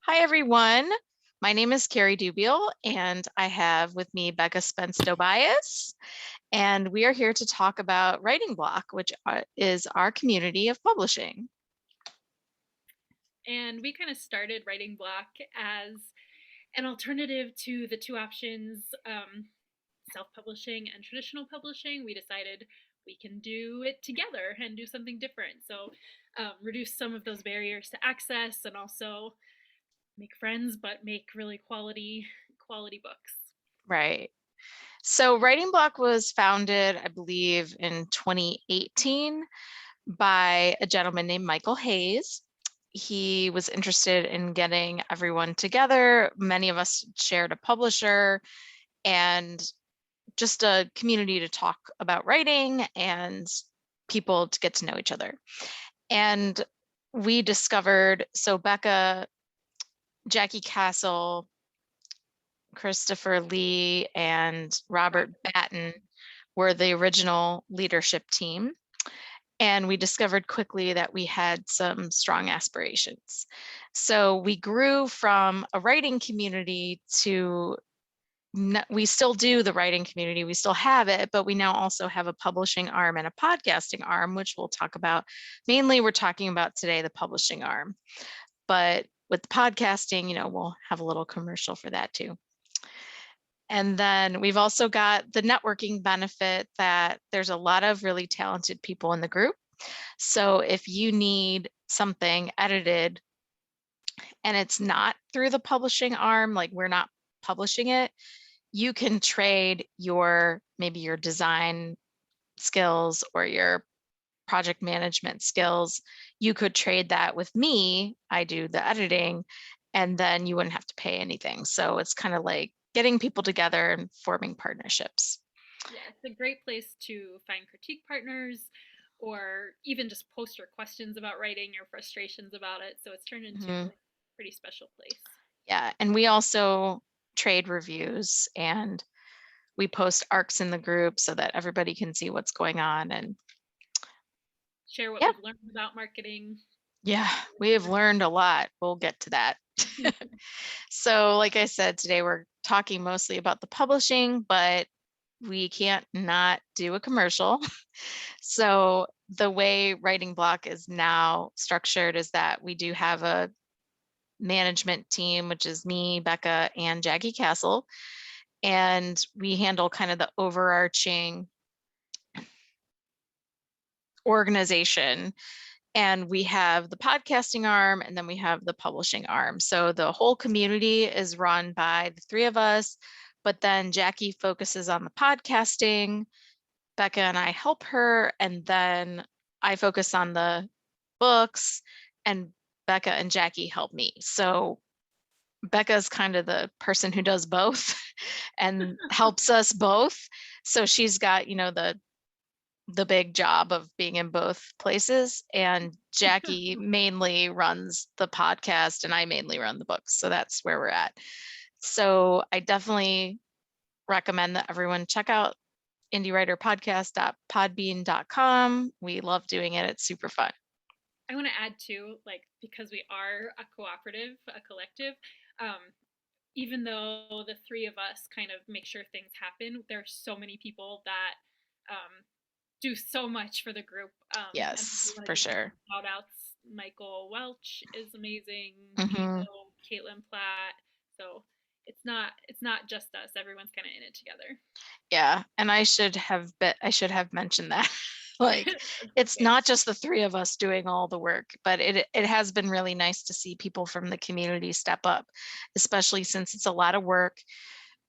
Hi, everyone. My name is Carrie Dubiel, and I have with me Becca Spence-Tobias, and we are here to talk about Writing Bloc, which is our community of publishing. And we kind of started Writing Bloc as an alternative to the two options, self-publishing and traditional publishing. We decided we can do it together and do something different. So reduce some of those barriers to access and also make friends, but make really quality books. Right. So Writing Bloc was founded, I believe, in 2018 by a gentleman named Michael Hayes. He was interested in getting everyone together. Many of us shared a publisher and just a community to talk about writing and people to get to know each other. And we discovered, so Becca, Jackie Castle, Christopher Lee, and Robert Batten were the original leadership team. And we discovered quickly that we had some strong aspirations. So we grew from a writing community to, we still do the writing community, we still have it, but we now also have a publishing arm and a podcasting arm, which we'll talk about. Mainly, we're talking about today the publishing arm. But with the podcasting, we'll have a little commercial for that too. And then we've also got the networking benefit that there's a lot of really talented people in the group. So if you need something edited and it's not through the publishing arm, like we're not publishing it, you can trade maybe your design skills or your project management skills. You could trade that with me. I do the editing, and then you wouldn't have to pay anything. So it's kind of like getting people together and forming partnerships. Yeah, it's a great place to find critique partners or even just post your questions about writing, your frustrations about it. So it's turned into Mhm. a pretty special place. Yeah, and we also trade reviews and we post arcs in the group so that everybody can see what's going on. And Share what yeah, we've learned about marketing. yeah, we have learned a lot. We'll get to that. So like I said, today we're talking mostly about the publishing, but we can't not do a commercial. So the way Writing Bloc is now structured is that we do have a management team, which is me, Becca, and Jackie Castle. And we handle kind of the overarching organization. And we have the podcasting arm and then we have the publishing arm. So the whole community is run by the three of us, but then Jackie focuses on the podcasting. Becca and I help her, and then I focus on the books, and Becca and Jackie help me. So Becca's kind of the person who does both and helps us both. So she's got, the big job of being in both places, and Jackie mainly runs the podcast and I mainly run the books. So that's where we're at. So I definitely recommend that everyone check out indiewriterpodcast.podbean.com. We love doing it. It's super fun. I want to add too, like, because we are a cooperative, a collective, um, even though the three of us kind of make sure things happen, there are so many people that do so much for the group. And we Yes, want to for give sure. shout outs. Michael Welch is amazing. Mm-hmm. Caitlin Platt. So it's not just us. Everyone's kind of in it together. Yeah, and I should have mentioned that. Like, it's Okay. not just the three of us doing all the work, but it has been really nice to see people from the community step up, especially since it's a lot of work.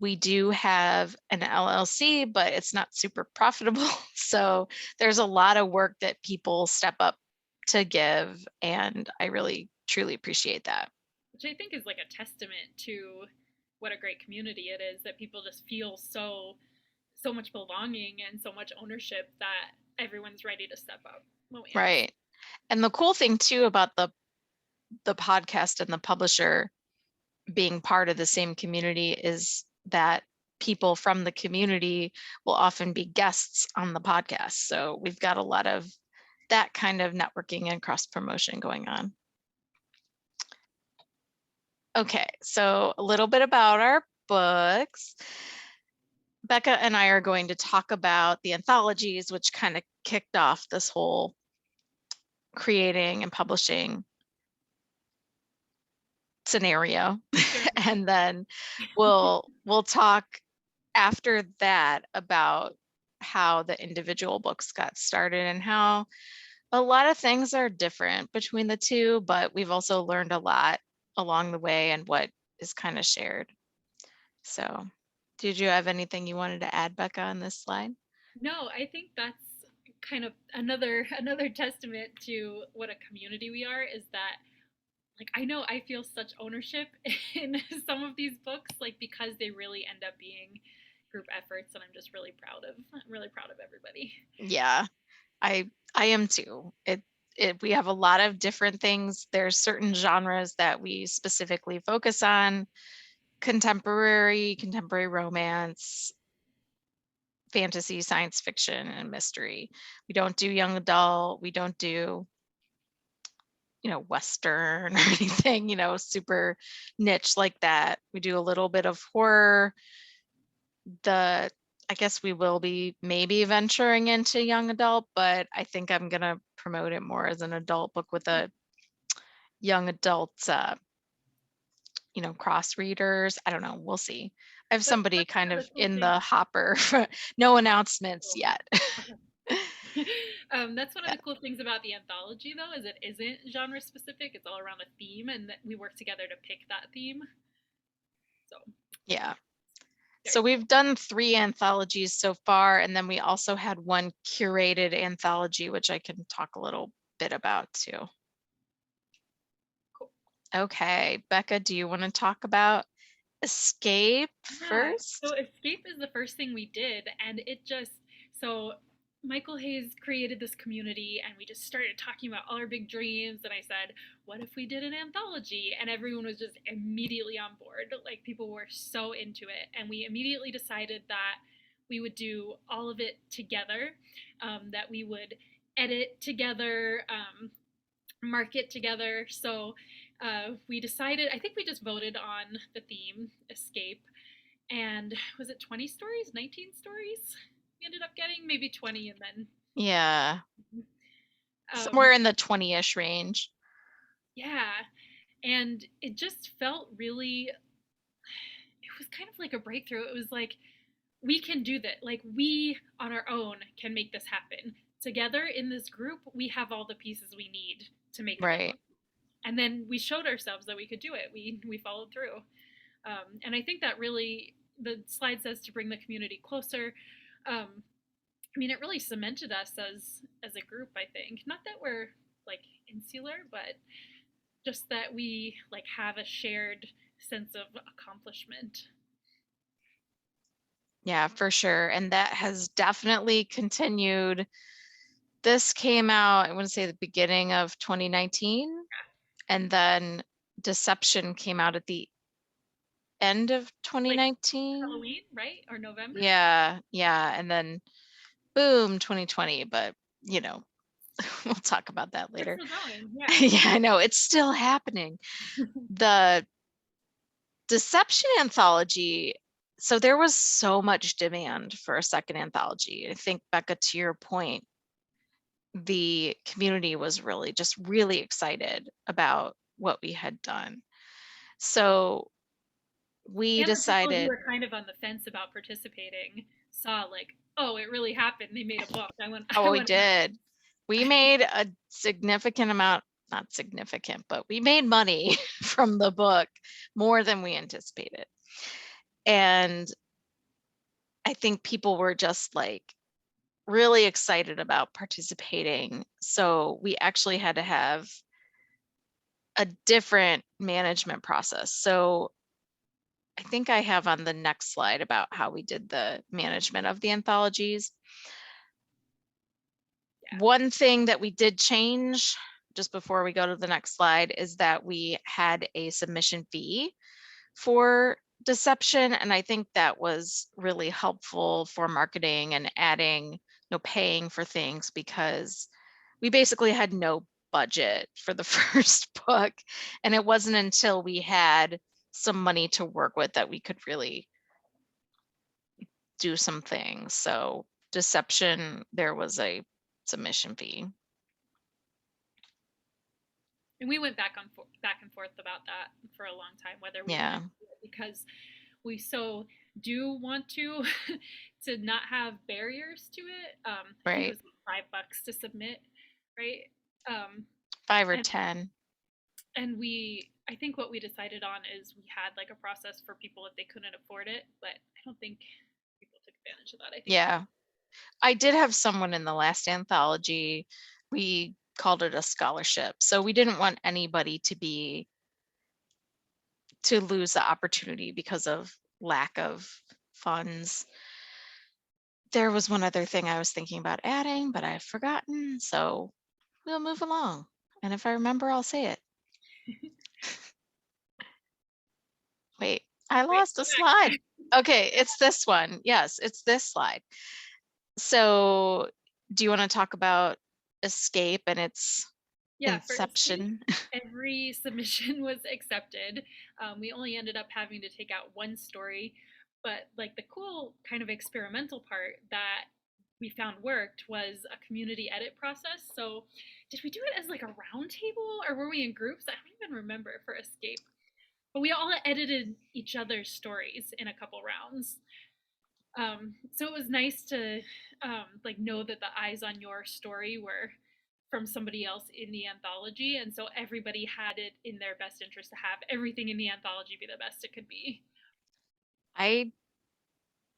We do have an LLC, but it's not super profitable. So there's a lot of work that people step up to give, and I really truly appreciate that. Which I think is like a testament to what a great community it is, that people just feel so much belonging and so much ownership that everyone's ready to step up when we ask. Right. And the cool thing too about the podcast and the publisher being part of the same community is that people from the community will often be guests on the podcast. So we've got a lot of that kind of networking and cross promotion going on. Okay, so a little bit about our books. Becca and I are going to talk about the anthologies, which kind of kicked off this whole creating and publishing scenario. Journey. And then we'll talk after that about how the individual books got started and how a lot of things are different between the two, but we've also learned a lot along the way and what is kind of shared. So, did you have anything you wanted to add, Becca, on this slide? No, I think that's kind of another testament to what a community we are, is that like I know I feel such ownership in some of these books, like because they really end up being group efforts, and I'm really proud of everybody. Yeah, I am too. We have a lot of different things. There's certain genres that we specifically focus on: contemporary romance, fantasy, science fiction, and mystery. We don't do young adult. We don't do, Western or anything, super niche like that. We do a little bit of horror. I guess we will be maybe venturing into young adult, but I think I'm gonna promote it more as an adult book with a young adult, cross readers. I don't know. We'll see. I have somebody That's one kind of of the cool in things. the hopper. No announcements Oh, yet. okay. That's one of Yeah. the cool things about the anthology, though, is it isn't genre specific. It's all around a theme, and that we work together to pick that theme. So Yeah. very So cool. we've done 3 anthologies so far, and then we also had one curated anthology, which I can talk a little bit about too. Cool. Okay, Becca, do you want to talk about Escape Yeah. So first? Escape is the first thing we did, and it just so Michael Hayes created this community, and we just started talking about all our big dreams. And I said, "What if we did an anthology?" And everyone was just immediately on board. Like people were so into it, and we immediately decided that we would do all of it together. That we would edit together, market together. So we decided. I think we just voted on the theme, Escape, and was it 20 stories, 19 stories we ended up getting, maybe 20, and then Yeah, um somewhere in the 20-ish range. yeah, and it just felt really, it was kind of like a breakthrough. It was like we can do that, like we on our own can make this happen. Together in this group we have all the pieces we need to make a book, Right. and then we showed ourselves that we could do it. We followed through. And I think that really, the slide says to bring the community closer. I mean, it really cemented us as a group. I think not that we're like insular, but just that we like have a shared sense of accomplishment. Yeah, for sure. And that has definitely continued. This came out, I want to say the beginning of 2019, and then Deception came out at the end of Like 2019. Halloween, right? Or November? Yeah, yeah. And then boom, 2020. But, you know, we'll talk about that We're later. still going. Yeah. Yeah, I know. It's still happening. The Deception anthology. So there was so much demand for a second anthology. I think, Becca, to your point, the community was really excited about what we had done. So we And the people who decided, were kind of on the fence about participating saw like, oh, it really happened. They made a book. I oh, we want to know. did. We made a significant amount, not significant, but we made money from the book, more than we anticipated. And I think people were just like really excited about participating. So we actually had to have a different management process. So I think I have on the next slide about how we did the management of the anthologies. Yeah. One thing that we did change just before we go to the next slide is that we had a submission fee for Deception. And I think that was really helpful for marketing and adding, paying for things, because we basically had no budget for the first book. And it wasn't until we had some money to work with that we could really do some things. So Deception, there was a submission fee. And we went back and forth about that for a long time, whether we Yeah. wanted to do it, because we so do want to to not have barriers to it. I think it Right. was $5 to submit, right? 5 or And 10. I think what we decided on is we had like a process for people if they couldn't afford it, but I don't think people took advantage of that. I think Yeah. I did have someone in the last anthology. We called it a scholarship. So we didn't want anybody to lose the opportunity because of lack of funds. There was one other thing I was thinking about adding, but I've forgotten. So we'll move along. And if I remember, I'll say it. Wait, I wait, lost go a slide. Okay, it's this one. Yes, it's this slide. So do you want to talk about Escape and its Yeah, for Escape, inception? every submission was accepted. We only ended up having to take out one story, but like the cool kind of experimental part that we found worked was a community edit process. So, did we do it as like a round table or were we in groups? I don't even remember for Escape. But we all edited each other's stories in a couple rounds. So it was nice to like know that the eyes on your story were from somebody else in the anthology, and so everybody had it in their best interest to have everything in the anthology be the best it could be. I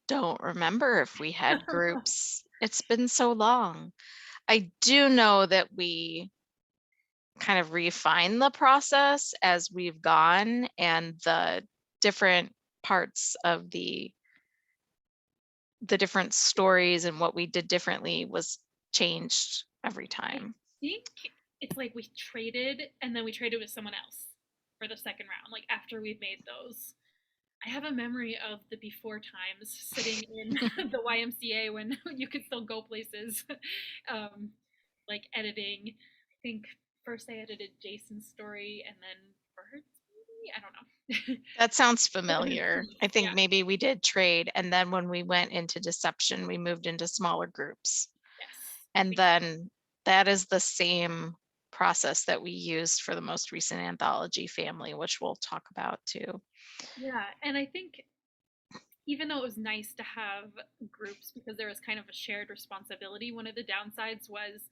don't remember if we had groups. It's been so long. I do know that we kind of refine the process as we've gone, and the different parts of the different stories and what we did differently was changed every I time. think it's like we traded and then we traded with someone else for the second round, like after we've made those. I have a memory of the before times sitting in the YMCA when you could still go places, um, like editing. I think first I edited Jason's story and then Bird's maybe? I don't know. That sounds familiar. I Yeah, think maybe we did trade, and then when we went into Deception, we moved into smaller groups. yes. I And think then that is the same process that we used for the most recent anthology, Family, which we'll talk about too. yeah, and I think even though it was nice to have groups because there was kind of a shared responsibility, one of the downsides was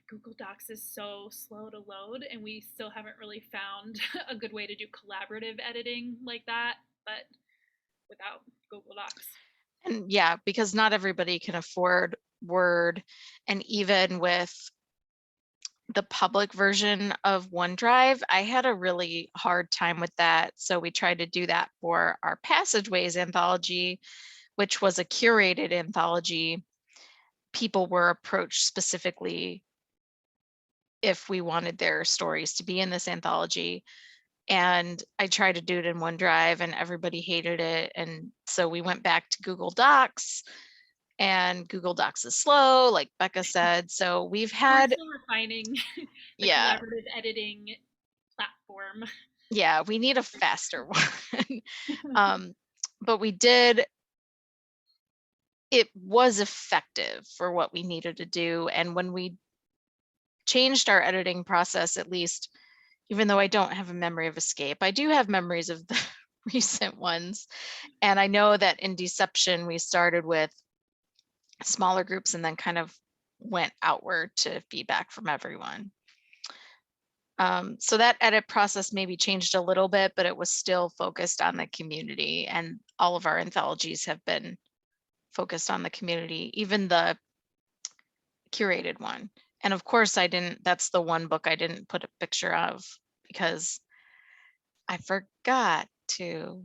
Google Docs is so slow to load, and we still haven't really found a good way to do collaborative editing like that, but without Google Docs. And yeah, because not everybody can afford Word, and even with the public version of OneDrive, I had a really hard time with that. So we tried to do that for our Passageways anthology, which was a curated anthology. People were approached specifically if we wanted their stories to be in this anthology. And I tried to do it in OneDrive and everybody hated it. And so we went back to Google Docs, and Google Docs is slow, like Becca said. So we've We're had, still refining the yeah, collaborative editing platform. yeah, we need a faster one. But we did, it was effective for what we needed to do. And when we changed our editing process, at least, even though I don't have a memory of Escape, I do have memories of the recent ones. And I know that in Deception, we started with smaller groups and then kind of went outward to feedback from everyone. So that edit process maybe changed a little bit, but it was still focused on the community, and all of our anthologies have been focused on the community, even the curated one. And of course that's the one book I didn't put a picture of because I forgot to.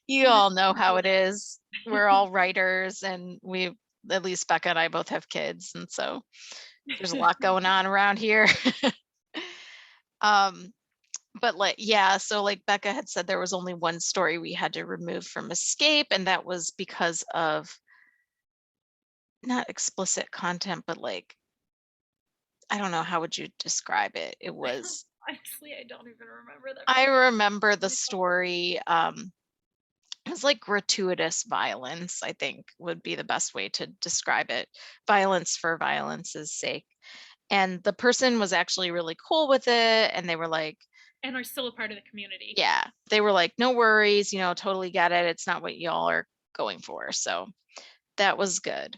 You all know how it is. We're all writers, and at least Becca and I both have kids, and so there's a lot going on around here. um but yeah, so like Becca had said, there was only one story we had to remove from Escape, and that was because of not explicit content, but like I don't know, how would you describe it? It was, Honestly, I don't even remember that I book. remember the story, it was like gratuitous violence, I think would be the best way to describe it. Violence for violence's sake. And the person was actually really cool with it. And they were like, And are still a part of the community. yeah, they were like, no worries, totally get it. It's not what y'all are going for. So that was good.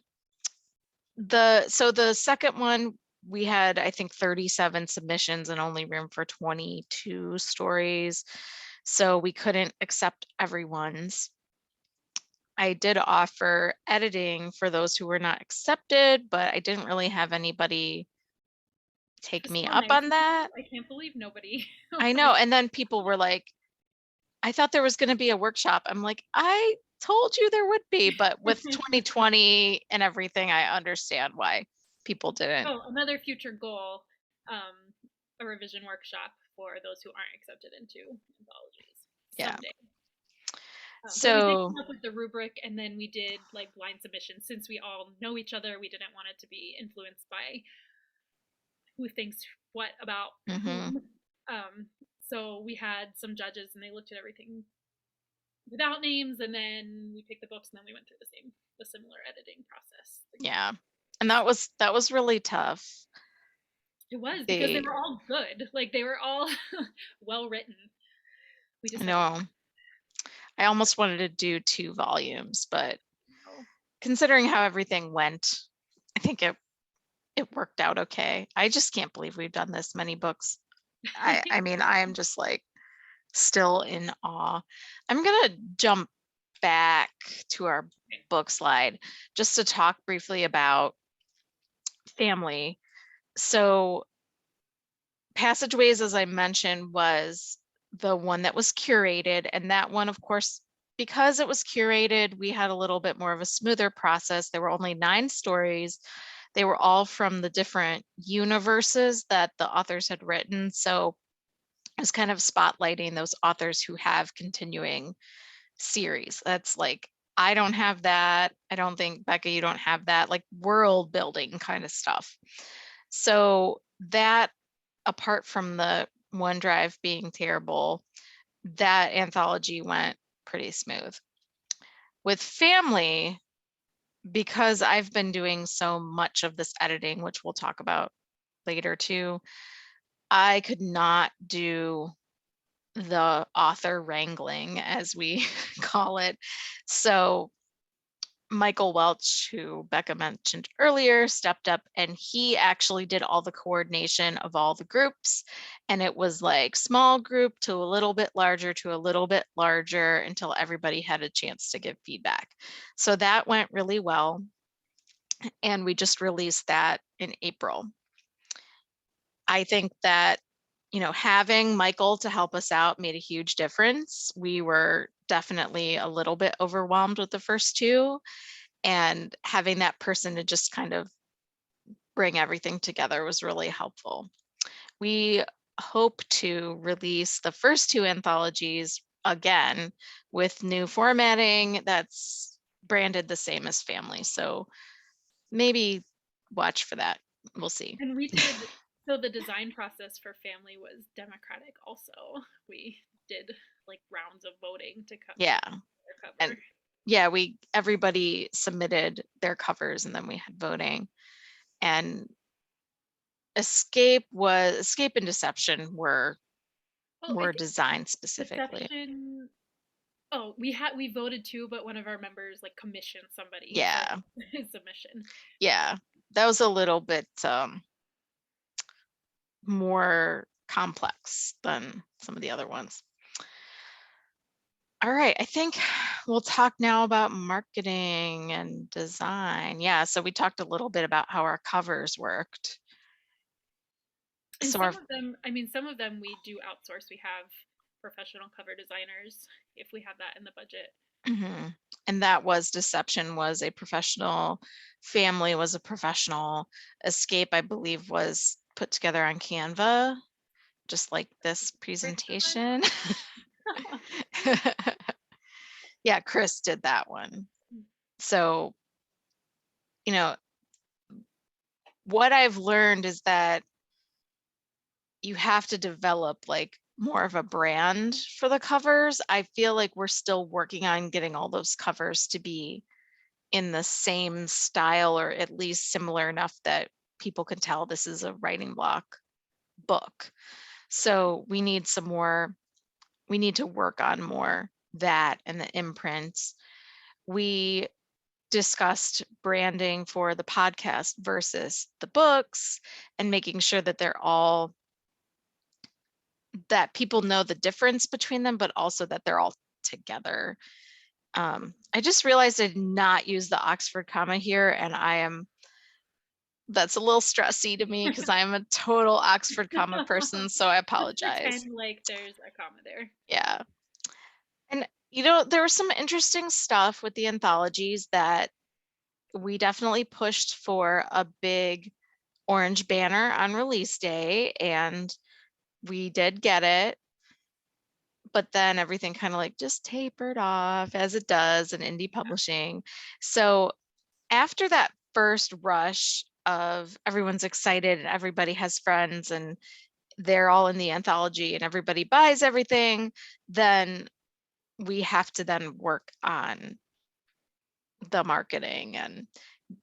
So the second one, we had, I think, 37 submissions and only room for 22 stories. So we couldn't accept everyone's. I did offer editing for those who were not accepted, but I didn't really have anybody take Just me so up nice on of you. that. I can't believe nobody I know. And then people were like, I thought there was going to be a workshop. I'm like, I told you there would be, but with 2020 and everything, I understand why people didn't. Oh, another future goal, a revision workshop for those who aren't accepted into anthologies Yeah. someday. But we did So, come up with the rubric, and then we did like blind submissions. Since we all know each other, we didn't want it to be influenced by who thinks what about mhm, whom. So we had some judges, and they looked at everything without names, and then we picked the books, and then we went through the similar editing process. yeah. And that was really tough. It was because they They, were all good, like they were all well written. We I just had to know, I almost wanted to do 2 volumes, but know. considering how everything went, I think it worked out okay. I just can't believe we've done this many books. I mean, I am just like still in awe. I'm gonna jump back to our book slide just to talk briefly about family. So Passageways, as I mentioned, was the one that was curated, and that one, of course, because it was curated, we had a little bit more of a smoother process. There were only 9 stories. They were all from the different universes that the authors had written. So it was kind of spotlighting those authors who have continuing series. That's like, I don't have that. I don't think, Becca, you don't have that, like world building kind of stuff. So that, apart from the OneDrive being terrible, that anthology went pretty smooth. With family, because I've been doing so much of this editing, which we'll talk about later too, I could not do the author wrangling, as we call it. So Michael Welch, who Becca mentioned earlier, stepped up and he actually did all the coordination of all the groups. And it was like small group to a little bit larger to a little bit larger until everybody had a chance to give feedback. So that went really well. And we just released that in April. I think that, having Michael to help us out made a huge difference. We were definitely a little bit overwhelmed with the first 2, and having that person to just kind of bring everything together was really helpful. We hope to release the first 2 anthologies again with new formatting that's branded the same as family. So maybe watch for that. We'll see. And we did, so the design process for family was democratic also. We did like rounds of voting to Yeah. their And cover. yeah, everybody submitted their covers and then we had voting. And Escape and Deception were Well, I more think designed specifically. Deception. Oh, we voted too, but one of our members like commissioned somebody for Yeah. submission. Yeah. That was a little bit more complex than some of the other ones. All right, I think we'll talk now about marketing and design. Yeah, so we talked a little bit about how our covers worked. And So our, some of them, I mean, some of them we do outsource. We have professional cover designers if we have that in the budget. mhm. And that was Deception was a professional, Family was a professional, Escape, I believe, was put together on Canva, just like this Chris presentation. designer. Yeah, Chris did that one. So, you know, what I've learned is that you have to develop like more of a brand for the covers. I feel like we're still working on getting all those covers to be in the same style, or at least similar enough that people can tell this is a writing block book. So we need to work on more that and the imprints. We discussed branding for the podcast versus the books and making sure that that people know the difference between them, but also that they're all together. I just realized I did not use the Oxford comma here, and that's a little stressy to me because I'm a total Oxford comma person, so I Let's apologize. pretend like there's a comma there. Yeah. And there was some interesting stuff with the anthologies that we definitely pushed for a big orange banner on release day, and we did get it. But then everything kind of like just tapered off, as it does in indie publishing. So after that first rush of everyone's excited and everybody has friends and they're all in the anthology and everybody buys everything, then we have to then work on the marketing and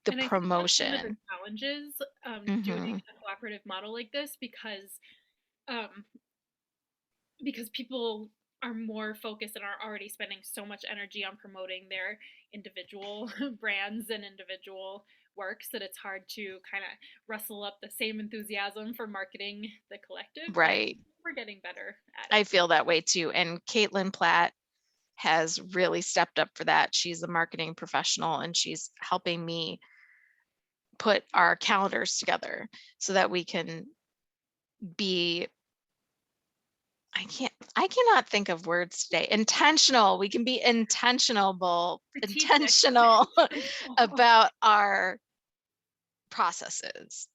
the And I think that's one of the promotion. challenges doing Hmm. a cooperative model like this, um, because people are more focused and are already spending so much energy on promoting their individual brands and individual works that it's hard to kind of rustle up the same enthusiasm for marketing the collective, but Right. we're getting better at I it. feel that way too. And Caitlin Platt has really stepped up for that. She's a marketing professional and she's helping me put our calendars together so that we can be I cannot think of words today. Intentional. We can be Strategic. intentional about our processes.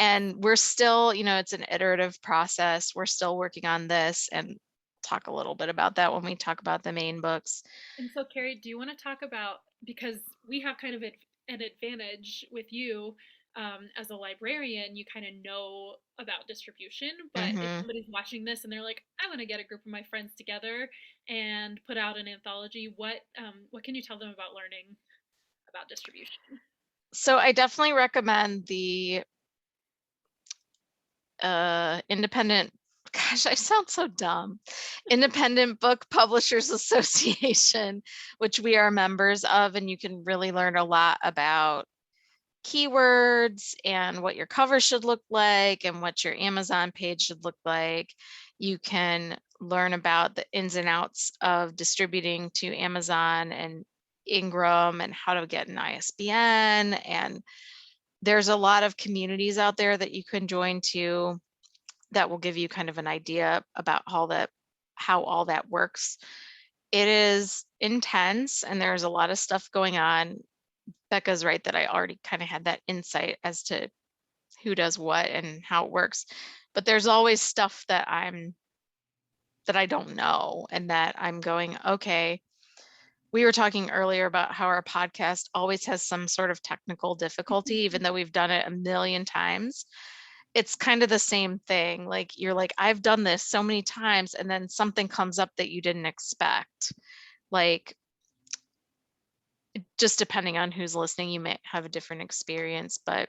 And we're still, it's an iterative process. We're still working on this, and talk a little bit about that when we talk about the main books. And so, Carrie, do you want to talk about, because we have kind of an advantage with you as a librarian, you kind of know about distribution. But if Hmm. somebody's watching this and they're like, I want to get a group of my friends together and put out an anthology, what can you tell them about learning about distribution? So I definitely recommend the independent, gosh, I sound so dumb, Independent Book Publishers Association, which we are members of, and you can really learn a lot about keywords and what your cover should look like and what your Amazon page should look like. You can learn about the ins and outs of distributing to Amazon and Ingram and how to get an ISBN. And there's a lot of communities out there that you can join to that will give you kind of an idea about how all that works. It is intense and there's a lot of stuff going on. Becca's right that I already kind of had that insight as to who does what and how it works. But there's always stuff that I don't know and that I'm going, okay. We were talking earlier about how our podcast always has some sort of technical difficulty, even though we've done it a million times. It's kind of the same thing. Like you're like, I've done this so many times, and then something comes up that you didn't expect. Like just depending on who's listening, you may have a different experience, but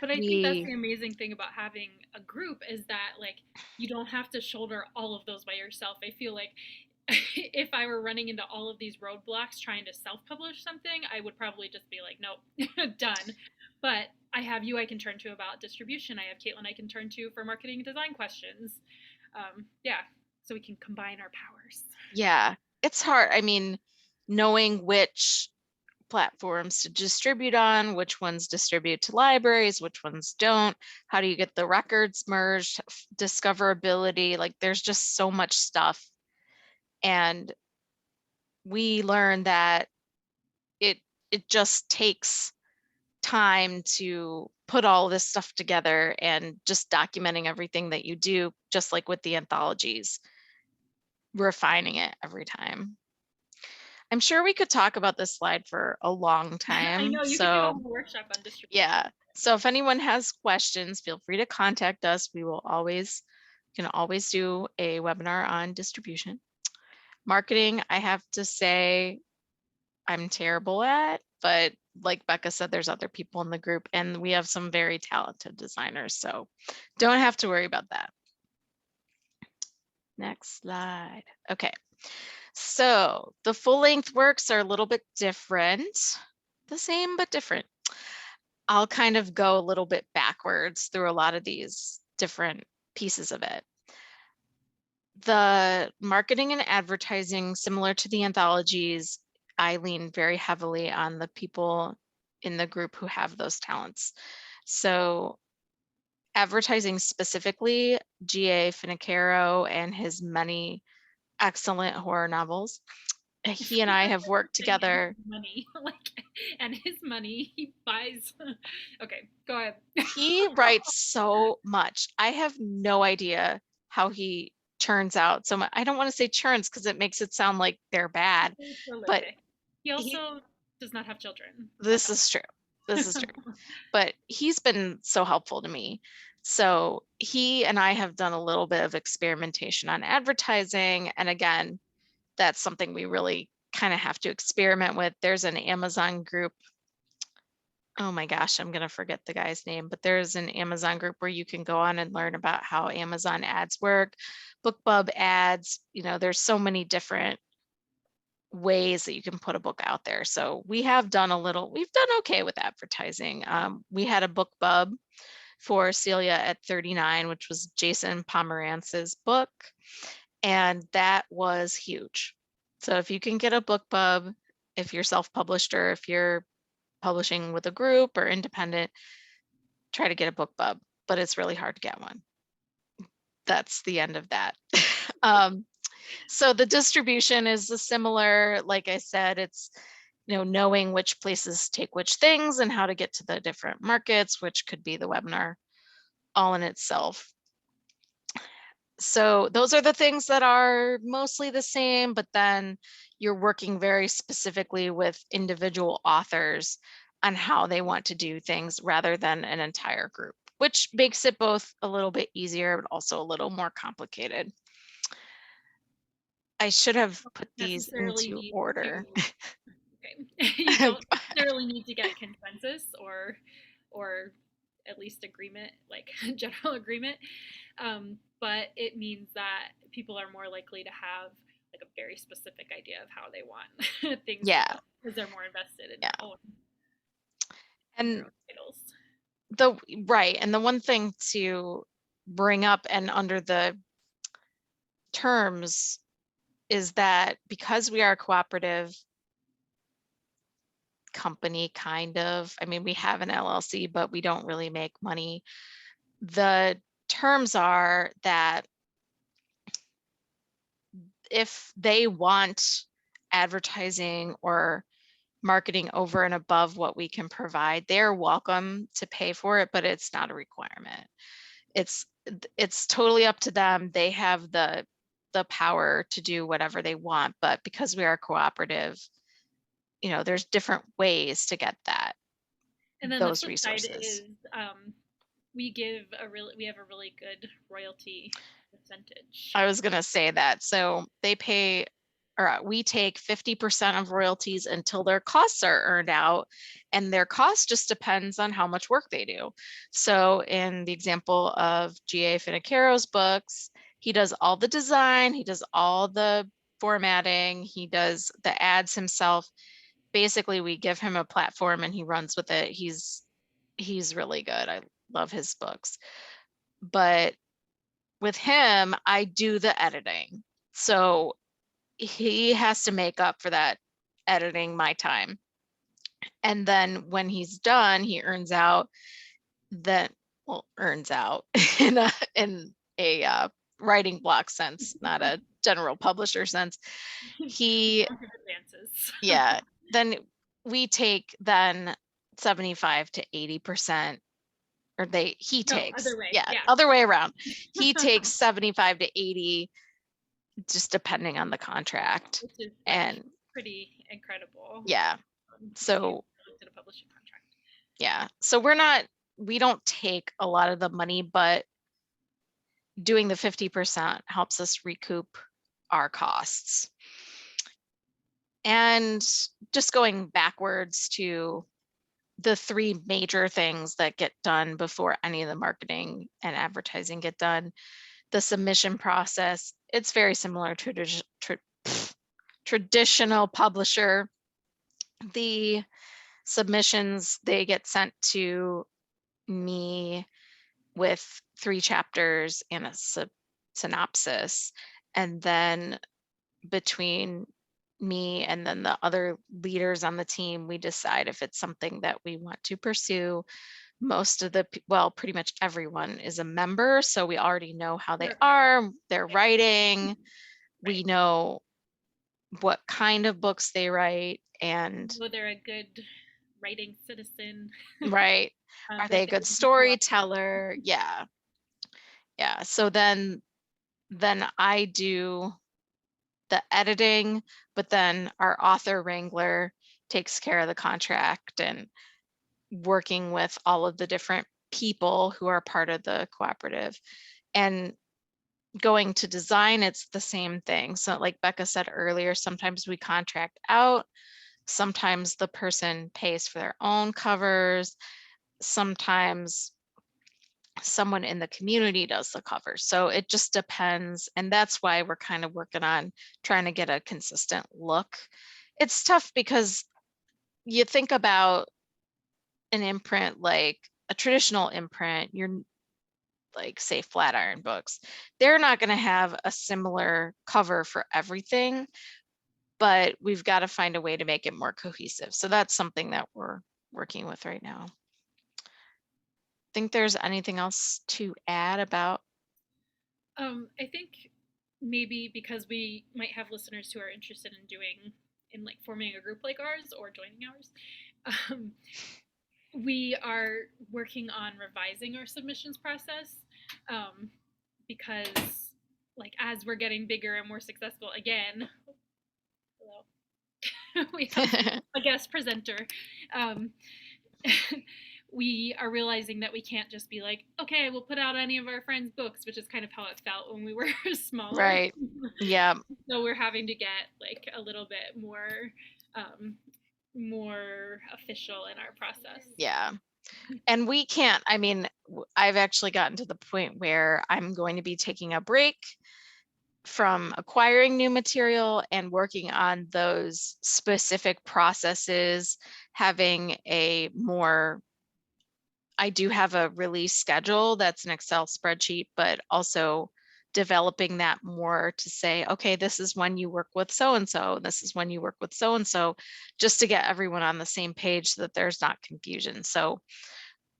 But I think that's we the amazing thing about having a group is that like you don't have to shoulder all of those by yourself. I feel like if I were running into all of these roadblocks trying to self-publish something, I would probably just be like, nope, done. But I have you I can turn to about distribution. I have Caitlin I can turn to for marketing and design questions. Yeah, so we can combine our powers. yeah, it's hard. I mean, knowing which platforms to distribute on, which ones distribute to libraries, which ones don't, how do you get the records merged, discoverability, like there's just so much stuff. And we learned that it it just takes time to put all this stuff together and just documenting everything that you do, just like with the anthologies, refining it every time. I'm sure we could talk about this slide for a long I time. know you could do a So whole workshop on distribution. yeah. So if anyone has questions, feel free to contact us. We will always, can always do a webinar on distribution. Marketing, I have to say, I'm terrible at, but like Becca said, there's other people in the group and we have some very talented designers. So don't have to worry about that. Next slide. Okay. So the full length works are a little bit different, the same, but different. I'll kind of go a little bit backwards through a lot of these different pieces of it. The marketing and advertising, similar to the anthologies, I lean very heavily on the people in the group who have those talents. So advertising specifically, G.A. Finocchiaro and his many excellent horror novels. He and I have worked together. Money, like, and his money he buys. Okay, go ahead. He writes so much. I have no idea how he churns out so much. I don't want to say churns because it makes it sound like they're bad, but he also does not have children. This is true. This is true. But he's been so helpful to me. So he and I have done a little bit of experimentation on advertising. And again, that's something we really kind of have to experiment with. There's an Amazon group. Oh my gosh, I'm going to forget the guy's name, but there's an Amazon group where you can go on and learn about how Amazon ads work, BookBub ads. You know, there's so many different ways that you can put a book out there. So we have done we've done okay with advertising. We had a BookBub for Celia at 39, which was Jason Pomerantz's book. And that was huge. So if you can get a BookBub, if you're self-published or if you're publishing with a group or independent, try to get a BookBub, but it's really hard to get one. That's the end of that. So the distribution is similar. Like I said, it's, you know, knowing which places take which things and how to get to the different markets, which could be the webinar all in itself. So those are the things that are mostly the same, but then you're working very specifically with individual authors on how they want to do things rather than an entire group, which makes it both a little bit easier, but also a little more complicated. I should have put these into order. Okay. You don't necessarily need to get consensus or at least agreement, like general agreement. But it means that people are more likely to have like a very specific idea of how they want things. Yeah. Because they're more invested in and titles. And the one thing to bring up and under the terms is that because we are a cooperative company, kind of, I mean, we have an LLC, but we don't really make money. The terms are that if they want advertising or marketing over and above what we can provide, they're welcome to pay for it, but it's not a requirement. It's totally up to them. They have the power to do whatever they want, but because we are cooperative, you know, there's different ways to get that. And then those the flip resources. Side is we have a really good royalty percentage. I was gonna say that. So they pay, or we take 50% of royalties until their costs are earned out, and their cost just depends on how much work they do. So in the example of G.A. Finocchiaro's books, he does all the design, he does all the formatting, he does the ads himself. Basically, we give him a platform and he runs with it. He's really good. I love his books. But with him, I do the editing. So he has to make up for that editing my time. And then when he's done, he earns out earns out in a writing block sense, not a general publisher sense. Yeah, then we take then 75 to 80%, or he takes, other way around. He takes 75 to 80, just depending on the contract. Which is pretty incredible. Yeah. If you So looked at a publishing contract. yeah. So we don't take a lot of the money, but doing the 50% helps us recoup our costs. And just going backwards to the three major things that get done before any of the marketing and advertising get done. The submission process, it's very similar to traditional publisher. The submissions, they get sent to me with 3 chapters and a synopsis. And then between me and then the other leaders on the team, we decide if it's something that we want to pursue. Most of the, well, pretty much everyone is a member, so we already know how they are, their writing. We know what kind of books they write, and They're a good writing citizen. right, are they a good storyteller? Yeah. Yeah. So then I do the editing, but then our author wrangler takes care of the contract and working with all of the different people who are part of the cooperative. And going to design, it's the same thing. So like Becca said earlier, sometimes we contract out, sometimes the person pays for their own covers, sometimes someone in the community does the covers. So it just depends. And that's why we're kind of working on trying to get a consistent look. It's tough because you think about an imprint, like a traditional imprint, you're like say Flatiron Books, they're not going to have a similar cover for everything, but we've got to find a way to make it more cohesive. So that's something that we're working with right now. Think there's anything else to add about? I think maybe because we might have listeners who are interested in like forming a group like ours or joining ours, um, we are working on revising our submissions process, because like as we're getting bigger and more successful again, hello, we have a guest presenter. Um, we are realizing that we can't just be like, okay, we'll put out any of our friends' books, which is kind of how it felt when we were smaller. Right. Yeah. So we're having to get like a little bit more official in our process. Yeah. And we can't, I mean, I've actually gotten to the point where I'm going to be taking a break from acquiring new material and working on those specific processes, having a more, I do have a release schedule that's an Excel spreadsheet, but also developing that more to say, okay, this is when you work with so-and-so, this is when you work with so-and-so, just to get everyone on the same page so that there's not confusion. So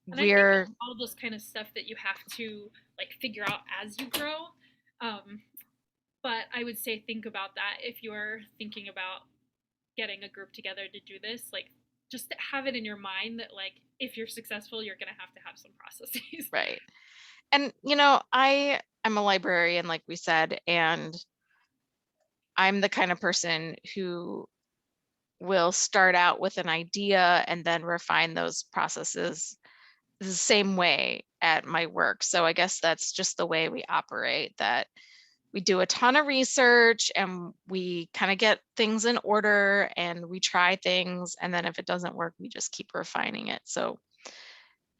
and I think all this kind of stuff that you have to like figure out as you grow. But I would say think about that if you're thinking about getting a group together to do this, like just have it in your mind that like if you're successful, you're gonna have some processes. right. And I'm a librarian, like we said, and I'm the kind of person who will start out with an idea and then refine those processes the same way at my work. So I guess that's just the way we operate, that we do a ton of research and we kind of get things in order and we try things. And then if it doesn't work, we just keep refining it. So,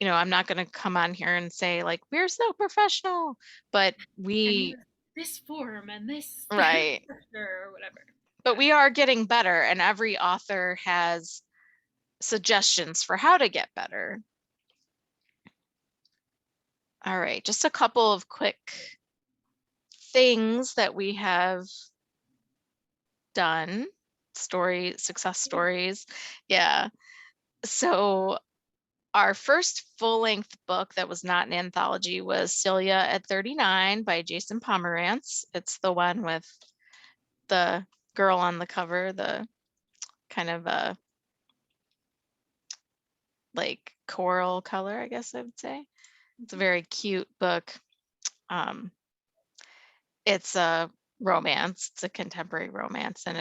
I'm not going to come on here and say like, we're so professional, but we, this form and this right. or whatever. But we are getting better, and every author has suggestions for how to get better. All right, just a couple of quick things that we have done. Success stories. Yeah. So our first full-length book that was not an anthology was Celia at 39 by Jason Pomerantz. It's the one with the girl on the cover, the kind of a like coral color, I guess I would say. It's a very cute book. It's a romance. It's a contemporary romance, and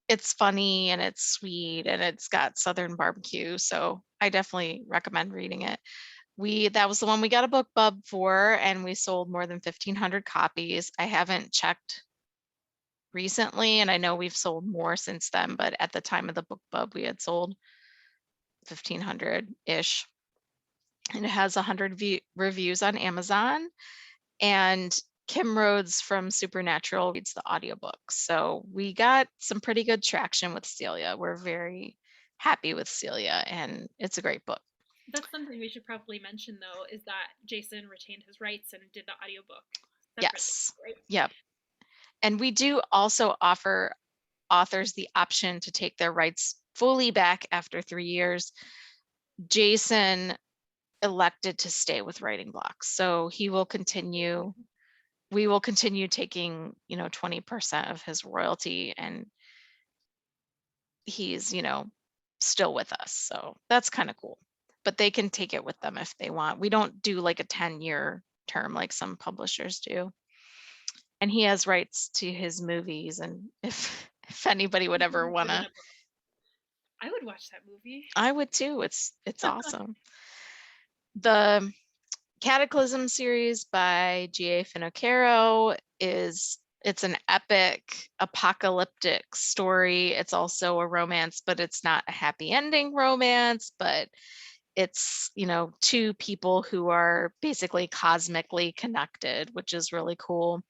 it's funny and it's sweet and it's got Southern barbecue. So I definitely recommend reading it. That was the one we got a book bub for, and we sold more than 1,500 copies. I haven't checked recently, and I know we've sold more since then, but at the time of the book bub, we had sold 1,500-ish. And it has 100 reviews on Amazon. And Kim Rhodes from Supernatural reads the audiobooks. So we got some pretty good traction with Celia. We're very happy with Celia, and it's a great book. That's something we should probably mention, though, is that Jason retained his rights and did the audiobook separately, Yes. right? Yep. And we do also offer authors the option to take their rights fully back after 3 years. Jason elected to stay with Writing Block, so he will continue. We will continue taking, 20% of his royalty, and he's, still with us. So that's kind of cool. But they can take it with them if they want. We don't do like a 10-year term like some publishers do. And he has rights to his movies, and if anybody would ever want to, I would watch that movie. I would too. It's awesome. The Cataclysm series by G.A. Finocchiaro it's an epic apocalyptic story. It's also a romance, but it's not a happy ending romance, but it's, two people who are basically cosmically connected, which is really cool.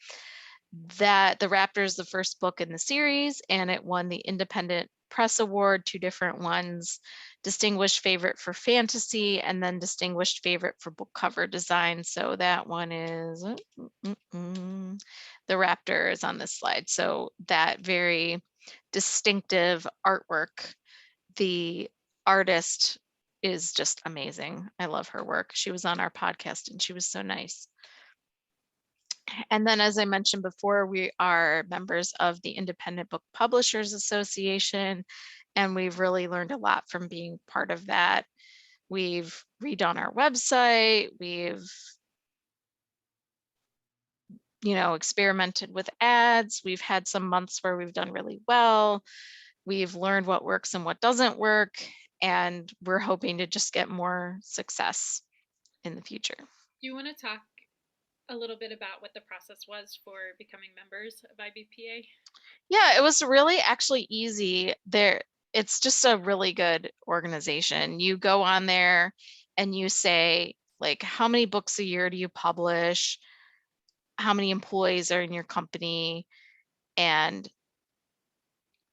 That The Raptor is the first book in the series, and it won the Independent Press Award, 2 different ones, distinguished favorite for fantasy, and then distinguished favorite for book cover design. So that one is The Raptor is on this slide. So that very distinctive artwork, the artist is just amazing. I love her work. She was on our podcast and she was so nice. And then, as I mentioned before, we are members of the Independent Book Publishers Association, and we've really learned a lot from being part of that. We've redone our website. We've, experimented with ads. We've had some months where we've done really well. We've learned what works and what doesn't work, and we're hoping to just get more success in the future. Do you want to talk a little bit about what the process was for becoming members of IBPA? Yeah, it was really actually easy. It's just a really good organization. You go on there and you say, like, how many books a year do you publish? How many employees are in your company? And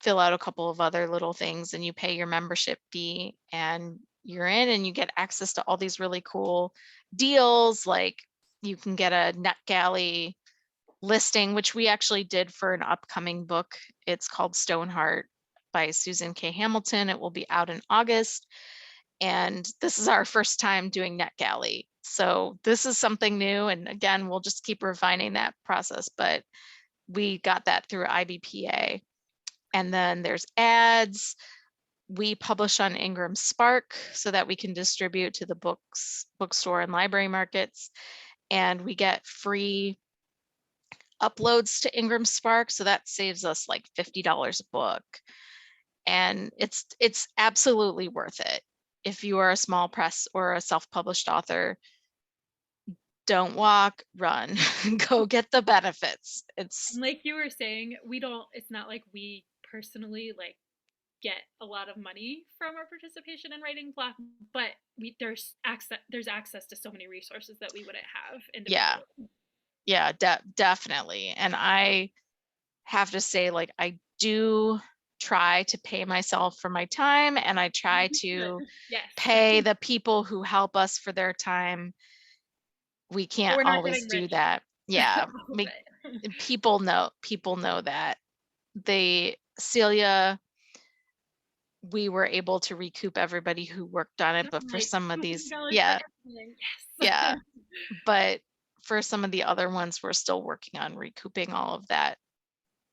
fill out a couple of other little things, and you pay your membership fee, and you're in, and you get access to all these really cool deals. Like, you can get a NetGalley listing, which we actually did for an upcoming book. It's called Stoneheart by Susan K. Hamilton. It will be out in August. And this is our first time doing NetGalley. So this is something new. And again, we'll just keep refining that process, but we got that through IBPA. And then there's ads. We publish on Ingram Spark so that we can distribute to the bookstore and library markets. And we get free uploads to Ingram Spark, so that saves us like $50 a book. And it's absolutely worth it. If you are a small press or a self-published author, don't walk, run. Go get the benefits. It's like you were saying, it's not like we personally like get a lot of money from our participation in Writing Block, but there's access to so many resources that we wouldn't have individually. Yeah, definitely. And I have to say, like, I do try to pay myself for my time, and I try to yes. pay the people who help us for their time. We can't always do that. Yeah. People know that. Celia, we were able to recoup everybody who worked on it, but for some of these, yeah. But for some of the other ones, we're still working on recouping all of that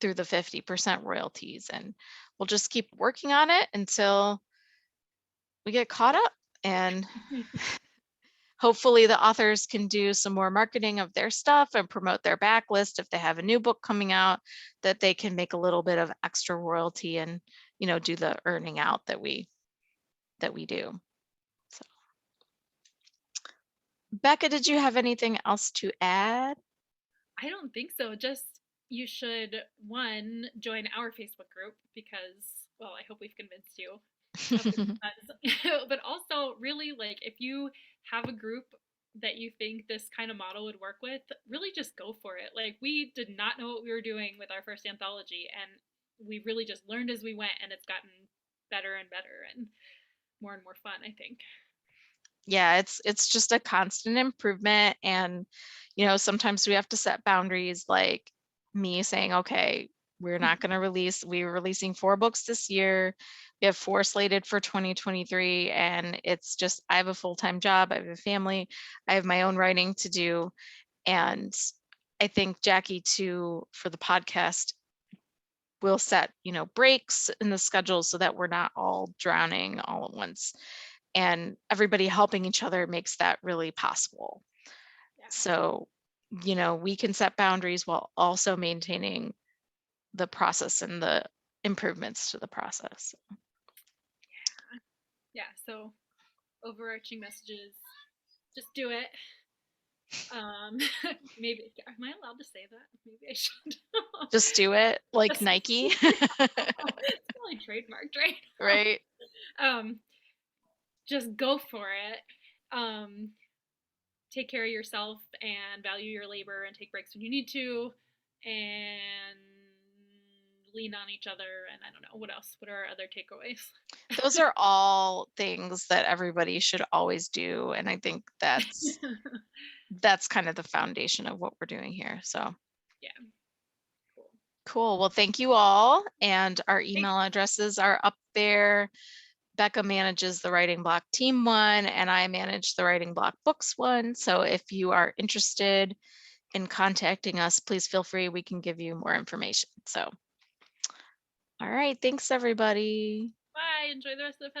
through the 50% royalties, and we'll just keep working on it until we get caught up, and hopefully the authors can do some more marketing of their stuff and promote their backlist if they have a new book coming out, that they can make a little bit of extra royalty and, you know, do the earning out that we do. So, Becca, did you have anything else to add? I don't think so. Just you should, one, join our Facebook group because, well, I hope we've convinced you of its fun. But also, really, like, if you have a group that you think this kind of model would work with, really just go for it. Like, we did not know what we were doing with our first anthology, and we really just learned as we went, and it's gotten better and better and more fun, I think. Yeah, it's just a constant improvement, and you know, sometimes we have to set boundaries, like me saying, okay, we're not going to release, we're releasing 4 books this year. We have 4 slated for 2023, and it's just, I have a full-time job, I have a family, I have my own writing to do. And I think Jackie too, for the podcast, will set, you know, breaks in the schedule so that we're not all drowning all at once, and everybody helping each other makes that really possible. Yeah. So, you know, we can set boundaries while also maintaining the process and the improvements to the process. Yeah. So, overarching messages, just do it. Maybe am I allowed to say that? Maybe I should. Just do it, like Just, Nike. it's probably trademarked, right? Right? Um, just go for it. Take care of yourself and value your labor and take breaks when you need to, and lean on each other. And I don't know what else. What are our other takeaways? Those are all things that everybody should always do, and I think that's kind of the foundation of what we're doing here. So Yeah. Cool. cool. Well, thank you all, and our Thanks. email addresses are up there. Becca manages the Writing Block Team one, and I manage the Writing Block Books one. So if you are interested in contacting us, please feel free. We can give you more information. So, all right. Thanks, everybody. Bye. Enjoy the rest of the